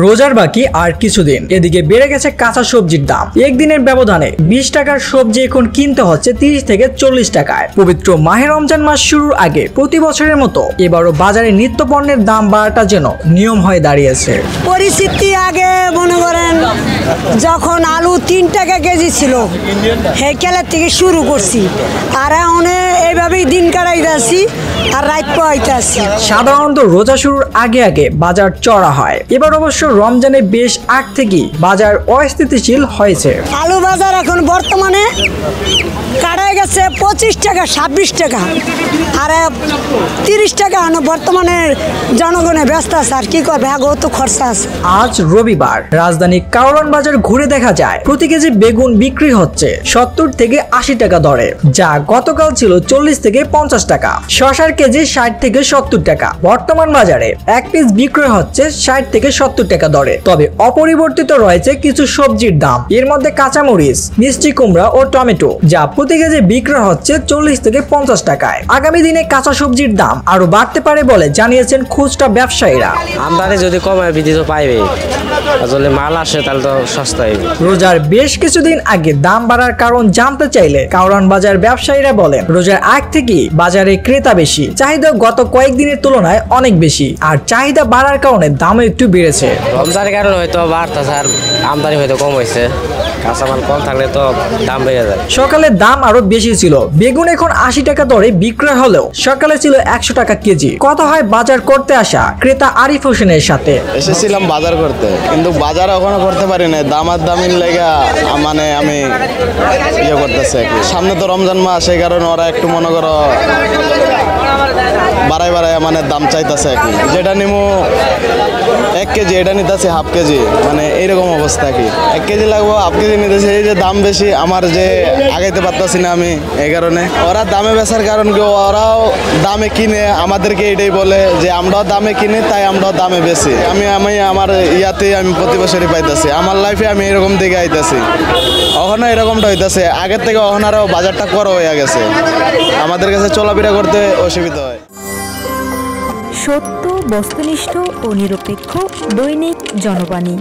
রোজার বাকি আর কিছুদিন, এদিকে বেড়ে গেছে কাঁচা সবজির দাম। একদিনের ব্যবধানে 20 টাকার সবজি এখন কিনতে হচ্ছে 30 থেকে 40 টাকায়। পবিত্র মাহে রমজান মাস শুরুর আগে প্রতি বছরের মতো এবারও বাজারে নিত্য পণ্যের দাম বাড়াটা যেন নিয়ম হয়ে দাঁড়িয়েছে। পরিস্থিতি আগে মনে করেন যখন আলু 3 টাকা কেজি ছিল হেকেলের থেকে শুরু করছি, আর এখন এইভাবেই দিন কাটাইতেছি আর রাত পাইতেছি। সাধারণত রোজা শুরুর আগে আগে বাজার চড়া হয়, এবার অবশ্য রমজানে বেশ আগ থেকেই বাজার অস্থিতিশীল হয়েছে। আলু বাজার এখন বর্তমানে কাটাই গেছে 25 টাকা 26 টাকা, আর 30 টাকা বর্তমানে জনগণে ব্যস্ত আছে, আর কি করবে, তো খরচা আছে। আজ রবিবার রাজধানী কারওয়ান বাজার ঘুরে দেখা যায় প্রতি কেজি বেগুন বিক্রি হচ্ছে 70 থেকে 80 টাকা দরে, যা গতকাল ছিল 40 থেকে 50 টাকা। শসার কেজি 60 থেকে 70 টাকা। বর্তমান বাজারে এক পিস বিক্রয় হচ্ছে 60 থেকে 70 টাকা দরে। তবে অপরিবর্তিত রয়েছে কিছু সবজির দাম, এর মধ্যে কাঁচামরিচ, মিষ্টি কুমড়া ও টমেটো, যা প্রতি কেজি বিক্রয় হচ্ছে 40 থেকে 50 টাকায়। আগামী দিনে কাঁচা সবজির দাম আরো বাড়তে পারে বলে জানিয়েছেন খুচরা ব্যবসায়ীরা। আমদানি যদি কমে বৃদ্ধি তো পাইবে, আসলে মাল আসে তাহলে তো সস্তা হইবে। রোজার বেশ কিছুদিন আগে দাম বাড়ার কারণ জানতে চাইলে কারওয়ান বাজার ব্যবসায়ীরা বলেন, রোজার আগ থেকে বাজারে ক্রেতা বেশি, চাহিদা গত কয়েকদিনের তুলনায় অনেক বেশি, আর চাহিদা বাড়ার কারণে দামও একটু বেড়েছে। রমজানের কারণে হয়তো বাড়তেছে আর আমদানি হয়তো কম হয়েছে, কাঁচামাল কম থাকলে তো দাম বেড়ে যায়। সকালে দাম আরো বেশি ছিল, বেগুন এখন 80 টাকা দরে বিক্রয় হলেও সকালে ছিল 100 টাকা কেজি। কথা হয় বাজার করতে আসা ক্রেতা আরিফ হোসেনের সাথে। এসেছিলাম বাজার করতে, কিন্তু বাজার এখনো করতে পারি না, দামের লেগা মানে আমি ইয়ে করতেছে। সামনে তো রমজান মাস, সেই কারণে ওরা একটু মনে করো বাড়াই মানে দাম চাইতেছে। যেটা নিমু 1 কেজি, এটা নিতেছে হাফ কেজি, মানে এইরকম অবস্থা। 1 কেজি লাগবো, হাফ কেজি নিতেছে। এই যে দাম বেশি, আমার যে আগাইতে পারতেছি না আমি, এই কারণে ওরা দামে বেচার কারণ কি, ওরাও দামে কিনে আমাদেরকে এটাই বলে যে আমরাও দামে কিনি, তাই আমরাও দামে বেশি। আমি আমার ইয়াতেই আমি প্রতি বছরই পাইতেছি, আমার লাইফে আমি এরকম দিকে আইতেছি। ওখানে এরকমটা হইতেছে, আগের থেকে ওখানে আরও বাজারটা করা হয়ে গেছে, আমাদের কাছে চলাফেরা করতে অসুবিধা হয়। সত্য, বস্তুনিষ্ঠ ও নিরপেক্ষ দৈনিক জনবাণী।